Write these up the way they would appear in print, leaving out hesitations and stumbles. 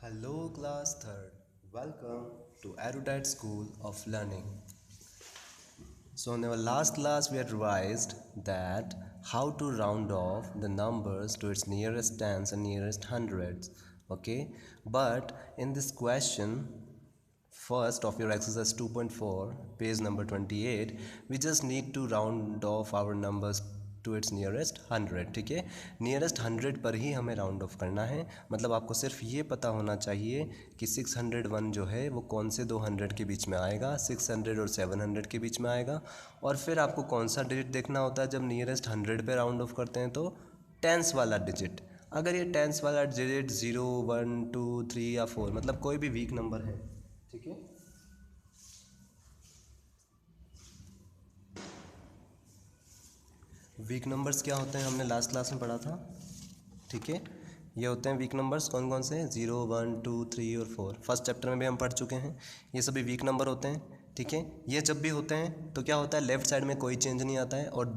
Hello, class third. Welcome to Erudite School of Learning. So, in our last class, we had revised that how to round off the numbers to its nearest tens and nearest hundreds. Okay, but in this question, first of your exercise 2.4, page number 28, we just need to round off our numbers to its nearest 100. ठीक है, nearest 100 पर ही हमें round of करना है. मतलब आपको सिर्फ ये पता होना चाहिए कि 601 जो है वो कौन से दो 100 के बीच में आएगा, 600 और 700 के बीच में आएगा. और फिर आपको कौन सा डिजिट देखना होता है जब नियरेस्ट 100 पे राउंड ऑफ करते हैं, तो टेंस वाला डिजिट. अगर ये टेंस वाला डिजिट 0, 1, 2, 3 या 4 मतलब कोई भी वीक नंबर है, ठीक है, वीक नंबर्स क्या होते हैं हमने लास्ट क्लास में पढ़ा था. ठीक है, ये होते हैं वीक नंबर्स. कौन कौन से? 0, 1, 2, 3 और 4. फर्स्ट चैप्टर में भी हम पढ़ चुके हैं. ये सभी वीक नंबर होते हैं. ठीक है, ये जब भी होते हैं तो क्या होता है, लेफ्ट साइड में कोई चेंज नहीं आता है और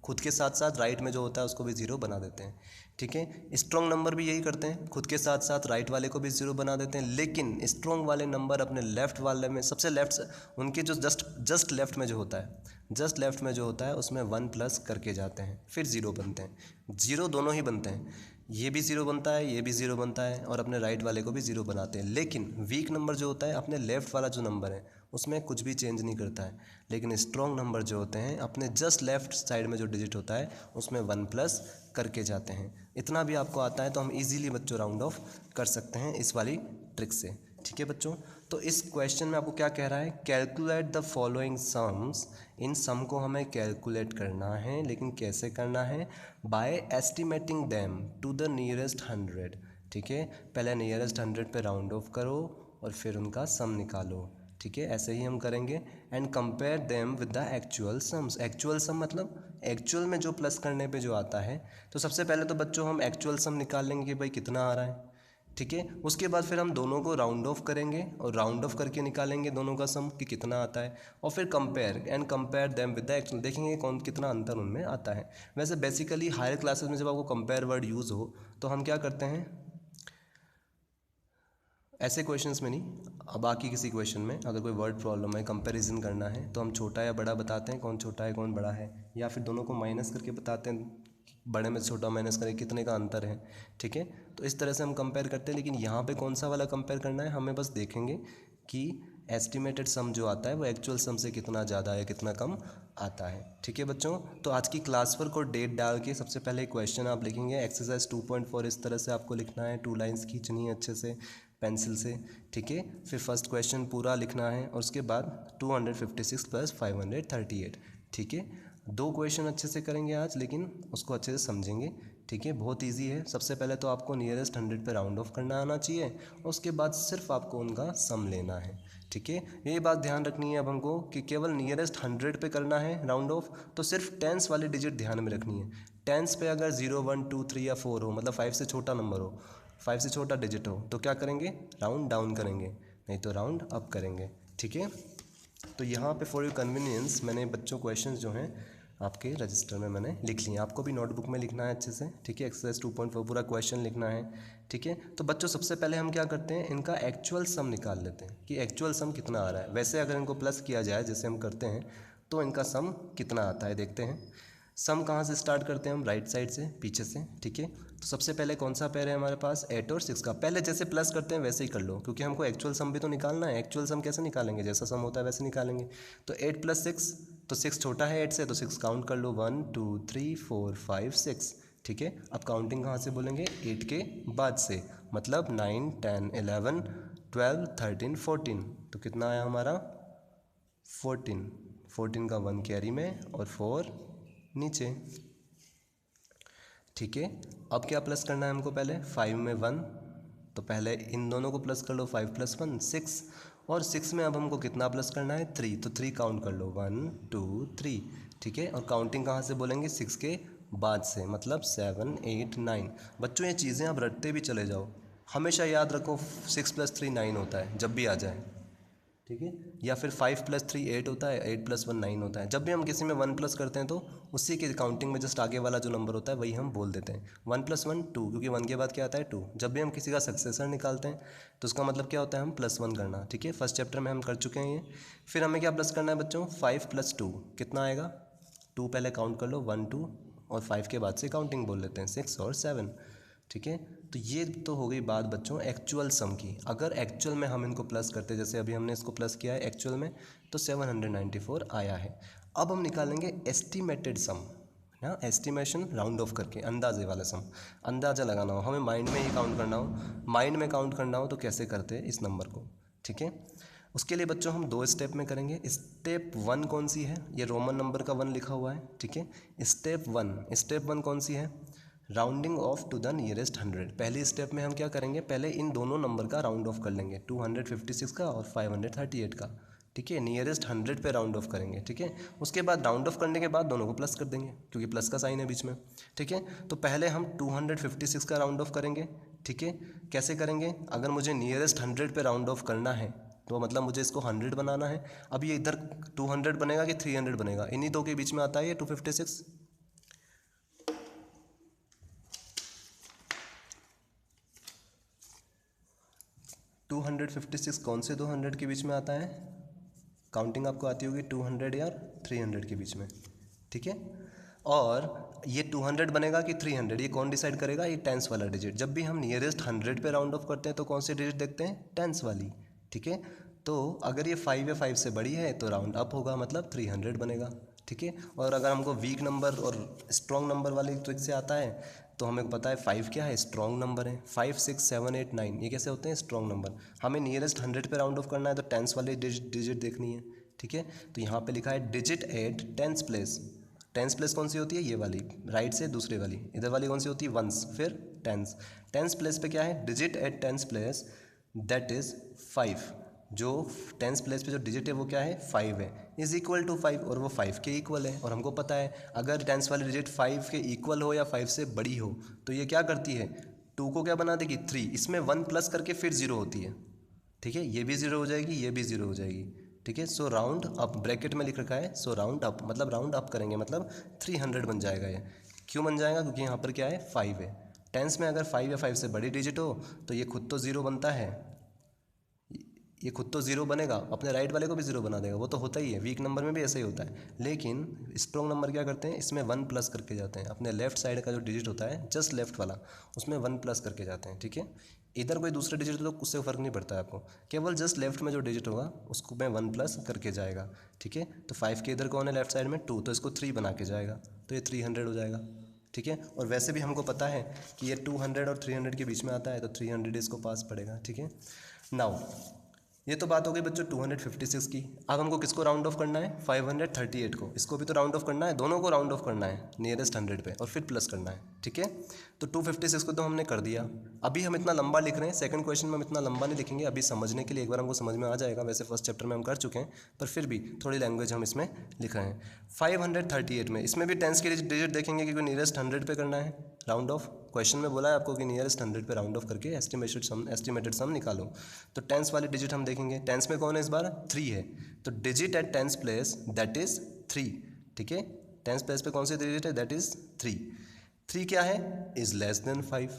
खुद के साथ साथ राइट में जो होता है उसको भी ज़ीरो बना देते हैं. ठीक है, स्ट्रॉन्ग नंबर भी यही करते हैं, खुद के साथ साथ राइट वाले को भी ज़ीरो बना देते हैं. लेकिन स्ट्रॉन्ग वाले नंबर अपने लेफ़्ट वाले में सबसे लेफ्ट, उनके जो जस्ट लेफ्ट में जो होता है, जस्ट लेफ्ट में जो होता है उसमें 1 प्लस करके जाते हैं, फिर ज़ीरो बनते हैं. ज़ीरो दोनों ही बनते हैं, ये भी ज़ीरो बनता है, ये भी ज़ीरो बनता है और अपने राइट वाले को भी ज़ीरो बनाते हैं. लेकिन वीक नंबर जो होता है अपने लेफ़्ट वाला जो नंबर है उसमें कुछ भी चेंज नहीं करता है. लेकिन स्ट्रॉन्ग नंबर जो होते हैं अपने जस्ट लेफ्ट साइड में जो डिजिट होता है उसमें 1 प्लस करके जाते हैं. इतना भी आपको आता है तो हम इजीली बच्चों राउंड ऑफ कर सकते हैं इस वाली ट्रिक से. ठीक है बच्चों, तो इस क्वेश्चन में आपको क्या कह रहा है, कैलकुलेट द फॉलोइंग सम्स. इन सम को हमें कैलकुलेट करना है, लेकिन कैसे करना है, by estimating them to the nearest 100. ठीक है, पहले नियरेस्ट 100 पे राउंड ऑफ करो और फिर उनका सम निकालो. ठीक है, ऐसे ही हम करेंगे. And compare them with the actual sums. Actual sum मतलब एक्चुअल में जो प्लस करने पे जो आता है. तो सबसे पहले तो बच्चों हम एक्चुअल सम निकाल लेंगे कि भाई कितना आ रहा है. ठीक है, उसके बाद फिर हम दोनों को राउंड ऑफ करेंगे और राउंड ऑफ करके निकालेंगे दोनों का सम कि कितना आता है. और फिर compare them with the actual, देखेंगे कौन कितना अंतर उनमें आता है. वैसे बेसिकली हायर क्लासेस में जब आपको कंपेयर वर्ड यूज़ हो तो हम क्या करते हैं, ऐसे क्वेश्चंस में नहीं, बाकी किसी क्वेश्चन में अगर कोई वर्ड प्रॉब्लम है, कंपैरिजन करना है, तो हम छोटा या बड़ा बताते हैं, कौन छोटा है कौन बड़ा है, या फिर दोनों को माइनस करके बताते हैं, बड़े में छोटा माइनस करें कितने का अंतर है. ठीक है, तो इस तरह से हम कंपेयर करते हैं. लेकिन यहाँ पे कौन सा वाला कंपेयर करना है, हमें बस देखेंगे कि एस्टिमेटेड सम जो आता है वो एक्चुअल सम से कितना ज़्यादा या कितना कम आता है. ठीक है बच्चों, तो आज की क्लास वर्क और डेट डाल के सबसे पहले क्वेश्चन आप लिखेंगे. एक्सरसाइज 2.4 इस तरह से आपको लिखना है, 2 लाइन्स खींचनी है अच्छे से पेंसिल से. ठीक है, फिर फर्स्ट क्वेश्चन पूरा लिखना है और उसके बाद 256 प्लस 538. ठीक है, 2 क्वेश्चन अच्छे से करेंगे आज, लेकिन उसको अच्छे से समझेंगे. ठीक है, बहुत इजी है. सबसे पहले तो आपको नियरेस्ट 100 पे राउंड ऑफ करना आना चाहिए, उसके बाद सिर्फ आपको उनका सम लेना है. ठीक है, ये बात ध्यान रखनी है अब हमको कि केवल नियरेस्ट 100 पे करना है राउंड ऑफ, तो सिर्फ टेंस वाली डिजिट ध्यान में रखनी है. टेंस पे अगर 0, 1, 2, 3 या 4 हो, मतलब 5 से छोटा नंबर हो, 5 से छोटा डिजिट हो, तो क्या करेंगे, राउंड डाउन करेंगे, नहीं तो राउंड अप करेंगे. ठीक है, तो यहाँ पे फॉर योर कन्वीनियंस मैंने बच्चों क्वेश्चंस जो हैं आपके रजिस्टर में मैंने लिख लिए. आपको भी नोटबुक में लिखना है अच्छे से. ठीक है, एक्सरसाइज 2.4 पूरा क्वेश्चन लिखना है. ठीक है, तो बच्चों सबसे पहले हम क्या करते हैं, इनका एक्चुअल सम निकाल लेते हैं कि एक्चुअल सम कितना आ रहा है. वैसे अगर इनको प्लस किया जाए जैसे हम करते हैं तो इनका सम कितना आता है देखते हैं. सम कहाँ से स्टार्ट करते हैं हम, राइट साइड से, पीछे से. ठीक है, तो सबसे पहले कौन सा पेयर है हमारे पास, 8 और 6 का. पहले जैसे प्लस करते हैं वैसे ही कर लो, क्योंकि हमको एक्चुअल सम भी तो निकालना है. एक्चुअल सम कैसे निकालेंगे, जैसा सम होता है वैसे निकालेंगे. तो 8 प्लस 6, तो 6 छोटा है 8 से, तो 6 काउंट कर लो, 1, 2, 3, 4, 5, 6. ठीक है, अब काउंटिंग कहाँ से बोलेंगे, 8 के बाद से, मतलब 9, 10, 11, 12, 13, 14. तो कितना आया हमारा, 14. 14 का 1 कैरी में और 4 नीचे. ठीक है, अब क्या प्लस करना है हमको, पहले 5 में 1, तो पहले इन दोनों को प्लस कर लो, 5 प्लस 1 6, और 6 में अब हमको कितना प्लस करना है, 3, तो 3 काउंट कर लो, 1, 2, 3. ठीक है, और काउंटिंग कहाँ से बोलेंगे, 6 के बाद से, मतलब 7, 8, 9. बच्चों ये चीज़ें आप रटते भी चले जाओ, हमेशा याद रखो 6 + 3 9 होता है जब भी आ जाए. ठीक है। या फिर 5 + 3 8 होता है, 8 + 1 9 होता है। जब भी हम किसी में 1 प्लस करते हैं तो उसी के काउंटिंग में जस्ट आगे वाला जो नंबर होता है वही हम बोल देते हैं। 1 + 1 2, क्योंकि 1 के बाद क्या आता है 2। जब भी हम किसी का सक्सेसर निकालते हैं तो उसका मतलब क्या होता है, हम +1 करना। ठीक है, फर्स्ट चैप्टर में हम कर चुके हैं ये। फिर हमें क्या प्लस करना है बच्चों, 5 + 2 कितना आएगा, 2 पहले काउंट कर लो, 1 2, और 5 के बाद से काउंटिंग बोल लेते हैं, 6 और 7। ठीक है, तो ये तो हो गई बात बच्चों एक्चुअल सम की। अगर एक्चुअल में हम इनको प्लस करते, जैसे अभी हमने इसको प्लस किया है एक्चुअल में, तो 794 आया है। अब हम निकालेंगे एस्टिमेटेड सम ना, एस्टिमेशन राउंड ऑफ करके, अंदाजे वाला सम। अंदाज़ा लगाना हो, हमें माइंड में ही काउंट करना हो, माइंड में काउंट करना हो तो कैसे करते हैं इस नंबर को। ठीक है, उसके लिए बच्चों हम 2 स्टेप में करेंगे। स्टेप 1 कौन सी है, ये रोमन नंबर का 1 लिखा हुआ है। ठीक है, स्टेप 1 कौन सी है, rounding off to the nearest 100। पहली स्टेप में हम क्या करेंगे, पहले इन दोनों नंबर का राउंड ऑफ कर लेंगे, 256 का और 538 का। ठीक है, नियरेस्ट 100 पे राउंड ऑफ करेंगे। ठीक है, उसके बाद राउंड ऑफ करने के बाद दोनों को प्लस कर देंगे, क्योंकि प्लस का साइन है बीच में। ठीक है, तो पहले हम 256 का राउंड ऑफ करेंगे। ठीक है, कैसे करेंगे, अगर मुझे नियरेस्ट 100 पे राउंड ऑफ करना है तो मतलब मुझे इसको 100 बनाना है। अब ये इधर 200 बनेगा कि 300 बनेगा, इन्हीं दो के बीच में आता है ये 256। 256 कौन से 200 के बीच में आता है, काउंटिंग आपको आती होगी 200 या 300 के बीच में। ठीक है, और ये 200 बनेगा कि 300, ये कौन डिसाइड करेगा, ये टेंस वाला डिजिट। जब भी हम नियरेस्ट 100 पे राउंड ऑफ करते हैं तो कौन सी डिजिट देखते हैं, टेंस वाली। ठीक है, तो अगर ये 5 या 5 से बड़ी है तो राउंड अप होगा, मतलब 300 बनेगा। ठीक है, और अगर हमको वीक नंबर और स्ट्रॉन्ग नंबर वाली ट्रिक से आता है तो हमें पता है 5 क्या है, स्ट्रॉन्ग नंबर है। 5 6 7 8 9 ये कैसे होते हैं, स्ट्रॉन्ग नंबर। हमें नियरेस्ट 100 पे राउंड ऑफ करना है तो टेंस वाली डिजिट देखनी है। ठीक है, तो यहाँ पे लिखा है digit at tens place. Tens place कौन सी होती है, ये वाली राइट से दूसरे वाली, इधर वाली कौन सी होती है, वंस, फिर टेंस। टेंस प्लेस पे क्या है, digit at tens place that is 5। जो टेंस प्लेस पे जो डिजिट है वो क्या है, 5 है, इज़ इक्वल टू 5, और वो 5 के इक्वल है। और हमको पता है अगर टेंस वाली डिजिट 5 के इक्वल हो या 5 से बड़ी हो तो ये क्या करती है, 2 को क्या बना देगी, 3, इसमें 1 प्लस करके फिर 0 होती है। ठीक है, ये भी 0 हो जाएगी, ये भी 0 हो जाएगी। ठीक है, सो राउंड अप, ब्रैकेट में लिख रखा है सो राउंड अप, मतलब राउंड अप करेंगे, मतलब 300 बन जाएगा ये। क्यों बन जाएगा, क्योंकि यहाँ पर क्या है, 5 है। टेंस में अगर 5 या 5 से बड़ी डिजिट हो तो ये खुद तो 0 बनता है, ये खुद तो 0 बनेगा, अपने राइट वाले को भी 0 बना देगा, वो तो होता ही है, वीक नंबर में भी ऐसा ही होता है। लेकिन स्ट्रॉन्ग नंबर क्या करते हैं, इसमें 1 प्लस करके जाते हैं, अपने लेफ्ट साइड का जो डिजिट होता है जस्ट लेफ्ट वाला, उसमें 1 प्लस करके जाते हैं। ठीक है, इधर कोई दूसरा डिजिट तो उससे फ़र्क नहीं पड़ता है आपको, केवल जस्ट लेफ्ट में जो डिजिट होगा उसको में 1 प्लस करके जाएगा। ठीक है, तो 5 के इधर कौन है, लेफ्ट साइड में 2, तो इसको 3 बना के जाएगा, तो ये 300 हो जाएगा। ठीक है, और वैसे भी हमको पता है कि ये 200 और 300 के बीच में आता है, तो 300 इसको पास पड़ेगा। ठीक है, नाउ ये तो बात हो गई बच्चों 256 की। अब हमको किसको राउंड ऑफ करना है, 538 को, इसको भी तो राउंड ऑफ करना है, दोनों को राउंड ऑफ करना है नियरेस्ट 100 पे और फिर प्लस करना है। ठीक है, तो 256 को तो हमने कर दिया। अभी हम इतना लंबा लिख रहे हैं, सेकंड क्वेश्चन में हम इतना लंबा नहीं लिखेंगे, अभी समझने के लिए एक बार हमको समझ में आ जाएगा, वैसे फर्स्ट चैप्टर में हम कर चुके हैं, पर फिर भी थोड़ी लैंग्वेज हम इसमें लिख रहे हैं। 538 में इसमें भी टेंस की डिजिट देखेंगे, क्योंकि नियरेस्ट 100 पे करना है राउंड ऑफ। क्वेश्चन में बोला है आपको कि नियरेस्ट 100 पे राउंड ऑफ करके एस्टिमेटेड सम निकालो, तो टेंस वाली डिजिट हम देखेंगे। टेंस में कौन है इस बार, 3 है, तो digit at tens place that is 3। ठीक है, टेंस प्लेस पे कौन सी डिजिट है, दैट इज़ 3। 3 क्या है, इज़ लेस देन 5,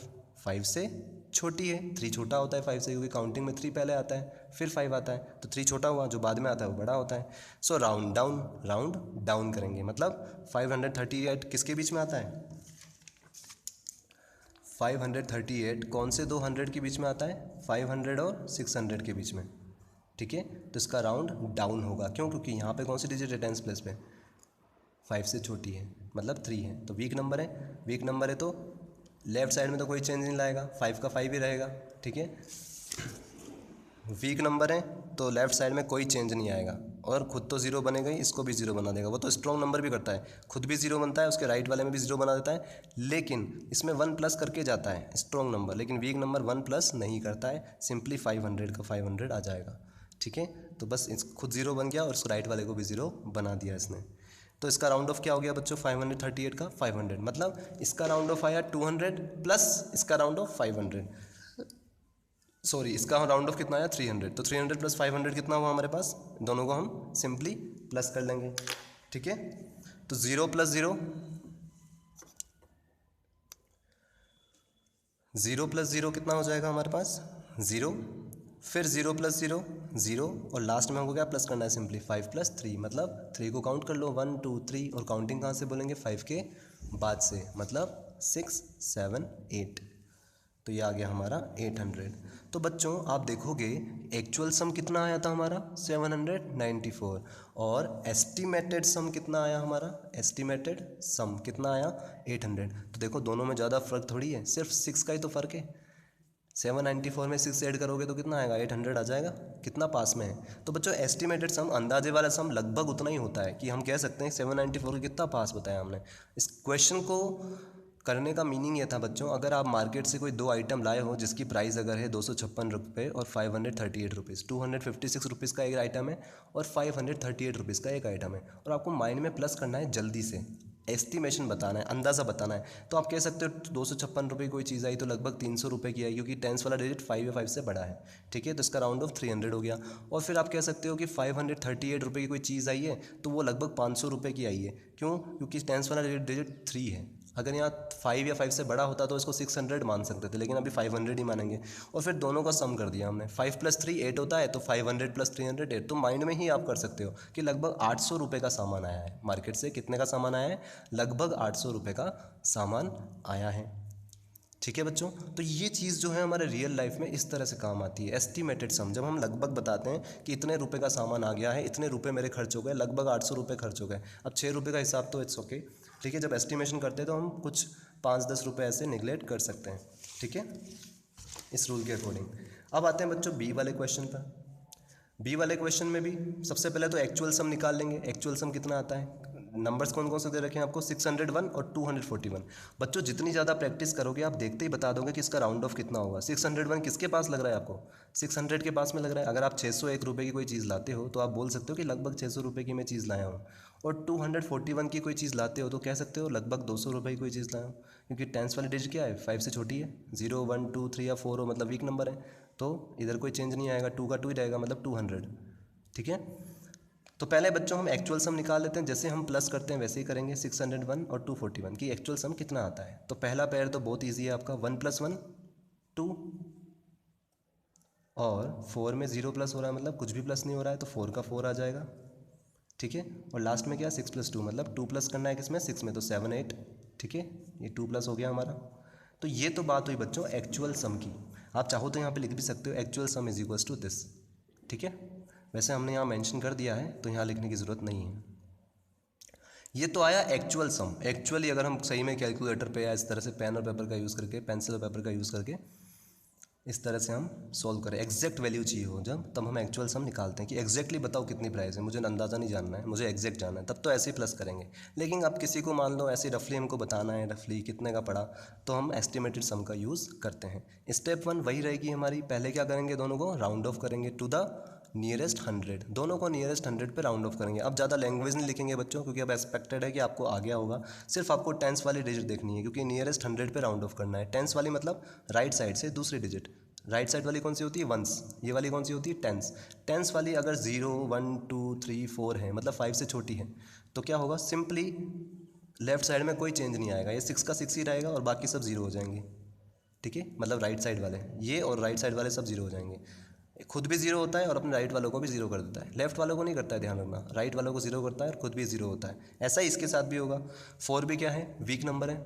5 से छोटी है। 3 छोटा होता है 5 से, क्योंकि काउंटिंग में 3 पहले आता है फिर 5 आता है, तो 3 छोटा हुआ, जो बाद में आता है वो बड़ा होता है। सो राउंड डाउन करेंगे, मतलब 538 किसके बीच में आता है, 538 कौन से 200 के बीच में आता है, 500 और 600 के बीच में। ठीक है, तो इसका राउंड डाउन होगा, क्यों, क्योंकि यहाँ पे कौन सी डिजिट है टेंस प्लेस पे, 5 से छोटी है, मतलब 3 है, तो वीक नंबर है। वीक नंबर है तो लेफ्ट साइड में तो कोई चेंज नहीं लाएगा, 5 का 5 ही रहेगा। ठीक है, वीक नंबर है तो लेफ्ट साइड में कोई चेंज नहीं आएगा, और खुद तो 0 बनेगा ही, इसको भी 0 बना देगा। वो तो स्ट्रॉन्ग नंबर भी करता है, खुद भी 0 बनता है, उसके राइट वाले में भी 0 बना देता है, लेकिन इसमें 1 प्लस करके जाता है स्ट्रॉन्ग नंबर, लेकिन वीक नंबर 1 प्लस नहीं करता है, सिंपली 500 का 500 आ जाएगा। ठीक है, तो बस खुद 0 बन गया और उसको राइट वाले को भी 0 बना दिया इसने। तो इसका राउंड ऑफ क्या हो गया बच्चों, 538 का 500, मतलब इसका राउंड ऑफ आया 200 प्लस इसका राउंड ऑफ 500। सॉरी इसका राउंड ऑफ कितना आया 300, तो 300 प्लस 500 कितना हुआ हमारे पास, दोनों को हम सिंपली प्लस कर लेंगे, ठीक है। तो 0 प्लस 0, 0 प्लस 0 कितना हो जाएगा हमारे पास 0, फिर 0 प्लस 0 0, और लास्ट में हमको क्या प्लस करना है सिंपली 5 प्लस 3, मतलब 3 को काउंट कर लो 1 2 3, और काउंटिंग कहाँ से बोलेंगे 5 के बाद से, मतलब 6 7 8, तो ये आ गया हमारा 800। तो बच्चों आप देखोगे एक्चुअल सम कितना आया था हमारा 794, और एस्टिमेटेड सम कितना आया हमारा, एस्टिमेटेड सम कितना आया 800। तो देखो दोनों में ज़्यादा फ़र्क थोड़ी है, सिर्फ 6 का ही तो फ़र्क है। 794 में 6 ऐड करोगे तो कितना आएगा 800 आ जाएगा, कितना पास में है। तो बच्चों एस्टिमेटेड सम अंदाजे वाला सम लगभग उतना ही होता है कि हम कह सकते हैं 794 को कितना पास बताया हमने। इस क्वेश्चन को करने का मीनिंग ये था बच्चों, अगर आप मार्केट से कोई 2 आइटम लाए हो जिसकी प्राइस अगर है 256 रुपये और 538 रुपीज़, 256 रुपीज़ का एक आइटम है और 538 रुपीज़ का एक आइटम है, और आपको माइंड में प्लस करना है जल्दी से, एस्टिमेशन बताना है, अंदाज़ा बताना है। तो आप कह सकते हो 256 रुपये कोई चीज़ आई तो लगभग 300 रुपये की आई, क्योंकि टेंस वाला डिजिट 5 या 5 से बड़ा है, ठीक है। तो इसका राउंड ऑफ 300 हो गया। और फिर आप कह सकते हो कि 538 रुपये की कोई चीज़ आई है तो वो लगभग 500 रुपये की आई है, क्यों, क्योंकि टेंस वाला डिजिट 3 है। अगर यहाँ 5 या 5 से बड़ा होता तो इसको 600 मान सकते थे, लेकिन अभी 500 ही मानेंगे। और फिर दोनों का सम कर दिया हमने, 5 प्लस 3 8 होता है, तो 500 प्लस 300 8, तो माइंड में ही आप कर सकते हो कि लगभग 800 रुपये का सामान आया है मार्केट से। कितने का सामान आया है, लगभग 800 रुपये का सामान आया है, ठीक है बच्चों। तो ये चीज़ जो है हमारे रियल लाइफ में इस तरह से काम आती है, एस्टिमेटेड सम। जब हम लगभग बताते हैं कि इतने रुपए का सामान आ गया है, इतने रुपए मेरे खर्च हो गए, लगभग 800 रुपये खर्च हो गए। अब 6 रुपये का हिसाब तो इट्स ओके, ठीक है। जब एस्टिमेशन करते हैं तो हम कुछ 5-10 रुपये ऐसे निगलेक्ट कर सकते हैं, ठीक है, इस रूल के अकॉर्डिंग। अब आते हैं बच्चों बी वाले क्वेश्चन पर। बी वाले क्वेश्चन में भी सबसे पहले तो एक्चुअल सम निकाल लेंगे। एक्चुअल सम कितना आता है, नंबर्स कौन कौन से दे रखे हैं आपको, 601 और 241। बच्चों जितनी ज़्यादा प्रैक्टिस करोगे आप देखते ही बता दोगे कि इसका राउंड ऑफ कितना होगा। 601 किसके पास लग रहा है आपको, 600 के पास में लग रहा है। अगर आप 601 रुपये की कोई चीज़ लाते हो तो आप बोल सकते हो कि लगभग 600 रुपये की मैं चीज़ लाया हूँ। और 241 की कोई चीज़ लाते हो तो कह सकते हो लगभग 200 रुपये की कोई चीज़ लाया हूँ, क्योंकि टेंस वाली डिजिट क्या है 5 से छोटी है। 0 1 2 3 या 4 हो मतलब वीक नंबर है, तो इधर कोई चेंज नहीं आएगा, 2 का 2 ही रहेगा, मतलब 200, ठीक है। तो पहले बच्चों हम एक्चुअल सम निकाल लेते हैं, जैसे हम प्लस करते हैं वैसे ही करेंगे। 601 और 241 की एक्चुअल सम कितना आता है। तो पहला पेयर तो बहुत इजी है आपका, 1 + 1 2, और 4 में 0 प्लस हो रहा है मतलब कुछ भी प्लस नहीं हो रहा है, तो 4 का 4 आ जाएगा, ठीक है। और लास्ट में क्या 6 + 2, मतलब 2 प्लस करना है किसमें 6 में, तो 7 8, ठीक है, ये 2 प्लस हो गया हमारा। तो ये तो बात हुई बच्चों एक्चुअल सम की। आप चाहो तो यहाँ पे लिख भी सकते हो actual sum is equals to this, ठीक है। वैसे हमने यहाँ मेंशन कर दिया है तो यहाँ लिखने की ज़रूरत नहीं है। ये तो आया एक्चुअल सम। एक्चुअली अगर हम सही में कैलकुलेटर पे या इस तरह से पेन और पेपर का यूज़ करके, पेंसिल और पेपर का यूज़ करके इस तरह से हम सॉल्व करें, एग्जैक्ट वैल्यू चाहिए हो जब, तब हम एक्चुअल सम निकालते हैं कि एग्जैक्टली बताओ कितनी प्राइस है, मुझे अंदाज़ा नहीं जानना है, मुझे एग्जैक्ट जानना है, तब तो ऐसे ही प्लस करेंगे। लेकिन अब किसी को मान लो ऐसे रफली हमको बताना है रफली कितने का पड़ा, तो हम एस्टिमेटेड सम का यूज़ करते हैं। स्टेप 1 वही रहेगी हमारी, पहले क्या करेंगे, दोनों को राउंड ऑफ करेंगे टू द नियरेस्ट 100, दोनों को नियरेस्ट 100 पे राउंड ऑफ करेंगे। अब ज़्यादा लैंग्वेज नहीं लिखेंगे बच्चों, क्योंकि अब एक्सपेक्टेड है कि आपको आ गया होगा। सिर्फ आपको टेंस वाली डिजिट देखनी है, क्योंकि नियरेस्ट 100 पे राउंड ऑफ करना है। टेंस वाली मतलब राइट साइड से दूसरी डिजिट, राइट साइड वाली कौन सी होती है वंस, ये वाली कौन सी होती है टेंस। टेंस वाली अगर 0 1 2 3 4 है मतलब 5 से छोटी है, तो क्या होगा, सिंपली लेफ्ट साइड में कोई चेंज नहीं आएगा, ये 6 का 6 ही रहेगा और बाकी सब 0 हो जाएंगे, ठीक है। मतलब राइट साइड वाले ये और राइट साइड वाले सब 0 हो जाएंगे। खुद भी 0 होता है और अपने राइट वालों को भी 0 कर देता है। लेफ्ट वालों को नहीं करता है, ध्यान रखना, राइट वालों को 0 करता है और खुद भी 0 होता है। ऐसा ही इसके साथ भी होगा। 4 भी क्या है, वीक नंबर है,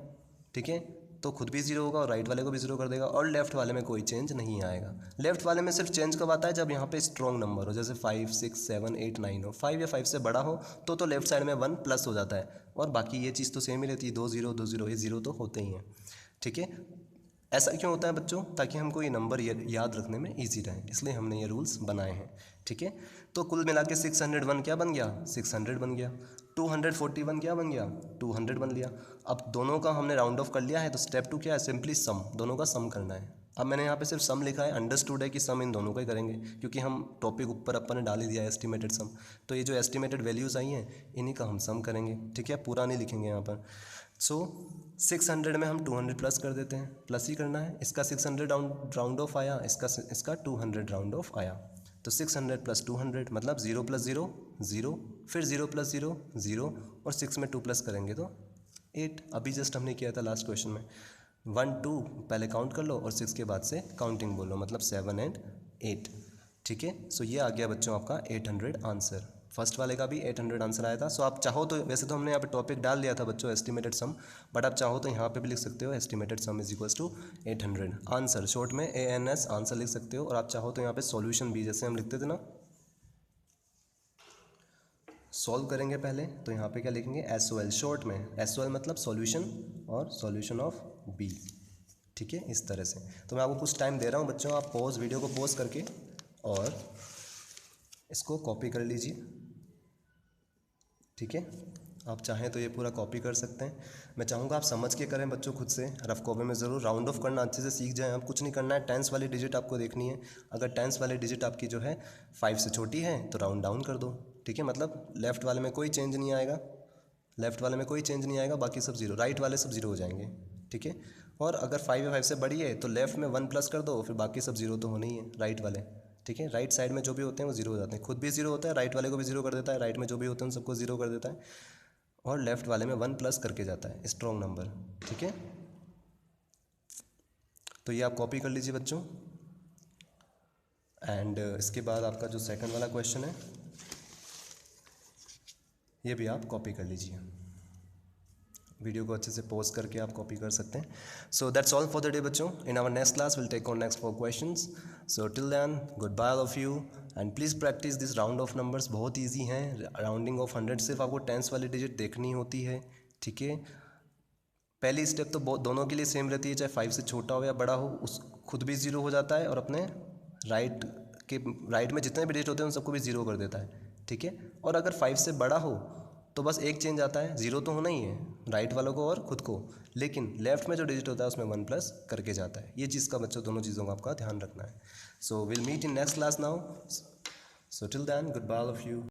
ठीक है, तो खुद भी 0 होगा और राइट वाले को भी 0 कर देगा, और लेफ्ट वाले में कोई चेंज नहीं आएगा। लेफ्ट वाले में सिर्फ चेंज कब आता है, जब यहाँ पे स्ट्रॉन्ग नंबर हो, जैसे 5 6 7 8 9 हो। 5 या 5 से बड़ा हो तो लेफ्ट साइड में 1 प्लस हो जाता है, और बाकी ये चीज़ तो सेम ही रहती है, 2 0 2 0, ये 0 तो होते ही हैं, ठीक है। ऐसा क्यों होता है बच्चों, ताकि हमको ये नंबर याद रखने में ईजी रहे, इसलिए हमने ये रूल्स बनाए हैं, ठीक है। तो कुल मिला के 601 क्या बन गया, 600 बन गया। 241 क्या बन गया, 200 बन लिया। अब दोनों का हमने राउंड ऑफ कर लिया है, तो स्टेप 2 क्या है, सिंपली सम, दोनों का सम करना है। अब मैंने यहाँ पे सिर्फ सम लिखा है, अंडरस्टूड है कि सम इन दोनों का ही करेंगे, क्योंकि हम टॉपिक ऊपर अपन ने डाल ही दिया है एस्टिमेटेड सम। तो ये जो एस्टिमेटेड वैल्यूज़ आई हैं इन्हीं का हम सम करेंगे, ठीक है, पूरा नहीं लिखेंगे यहाँ पर। सो 600 में हम 200 प्लस कर देते हैं, प्लस ही करना है। इसका 600 राउंड ऑफ आया, इसका 200 राउंड ऑफ आया। तो 600 प्लस 200 मतलब 0 प्लस 0 0, फिर 0 प्लस 0 0, और 6 में 2 प्लस करेंगे तो 8। अभी जस्ट हमने किया था लास्ट क्वेश्चन में। 1 2 पहले काउंट कर लो और 6 के बाद से काउंटिंग बोलो, मतलब 7 एंड 8। ठीक है, सो ये आ गया बच्चों आपका 800 आंसर। फर्स्ट वाले का भी 800 आंसर आया था। सो आप चाहो तो, वैसे तो हमने यहाँ पे टॉपिक डाल दिया था बच्चों एस्टिमेटेड सम, बट आप चाहो तो यहाँ पे भी लिख सकते हो estimated sum is equals to 800 answer, short में ANS आंसर लिख सकते हो। और आप चाहो तो यहाँ पे सॉल्यूशन भी, जैसे हम लिखते थे ना, सॉल्व करेंगे पहले, तो यहाँ पे क्या लिखेंगे SOL, शॉर्ट में SOL मतलब सॉल्यूशन और सॉल्यूशन ऑफ B। ठीक है, इस तरह से। तो मैं आपको कुछ टाइम दे रहा हूँ बच्चों, आप वीडियो को पॉज करके और इसको कॉपी कर लीजिए। ठीक है, आप चाहें तो ये पूरा कॉपी कर सकते हैं। मैं चाहूँगा आप समझ के करें बच्चों, खुद से रफ कॉपी में ज़रूर राउंड ऑफ करना अच्छे से सीख जाएं। आप कुछ नहीं करना है, टेंस वाली डिजिट आपको देखनी है। अगर टेंस वाली डिजिट आपकी जो है 5 से छोटी है तो राउंड डाउन कर दो। ठीक है, मतलब लेफ़्ट वाले में कोई चेंज नहीं आएगा, लेफ़्ट वाले में कोई चेंज नहीं आएगा, बाकी सब जीरो, राइट वाले सब जीरो हो जाएंगे। ठीक है, और अगर 5 या 5 से बड़ी है तो लेफ़्ट में 1 प्लस कर दो, फिर बाकी सब जीरो तो होने ही है, राइट वाले। ठीक है, राइट साइड में जो भी होते हैं वो जीरो हो जाते हैं, खुद भी जीरो होता है, राइट वाले को भी जीरो कर देता है, राइट में जो भी होते हैं उन सबको जीरो कर देता है, और लेफ़्ट वाले में 1 प्लस करके जाता है, स्ट्रॉन्ग नंबर। ठीक है, तो ये आप कॉपी कर लीजिए बच्चों। एंड इसके बाद आपका जो सेकंड वाला क्वेश्चन है ये भी आप कॉपी कर लीजिए। वीडियो को अच्छे से पॉज करके आप कॉपी कर सकते हैं। So that's all for the day बच्चों। In our next class will take on next 4 questions. So till then good bye all of you and please practice this round off numbers, बहुत easy हैं। Rounding off 100 सिर्फ आपको tense वाली digit देखनी होती है। ठीक है, पहली स्टेप तो दोनों के लिए सेम रहती है, चाहे 5 से छोटा हो या बड़ा हो, उस खुद भी ज़ीरो हो जाता है और अपने राइट में जितने भी डिजिट होते हैं उन सबको भी ज़ीरो कर देता है। ठीक है, और अगर 5 से बड़ा हो तो बस एक चेंज आता है, ज़ीरो तो होना ही है राइट वालों को और खुद को, लेकिन लेफ्ट में जो डिजिट होता है उसमें 1 प्लस करके जाता है। ये चीज़ का बच्चों दोनों चीज़ों का आपका ध्यान रखना है। So will meet in next class now. So till then good bye all of you.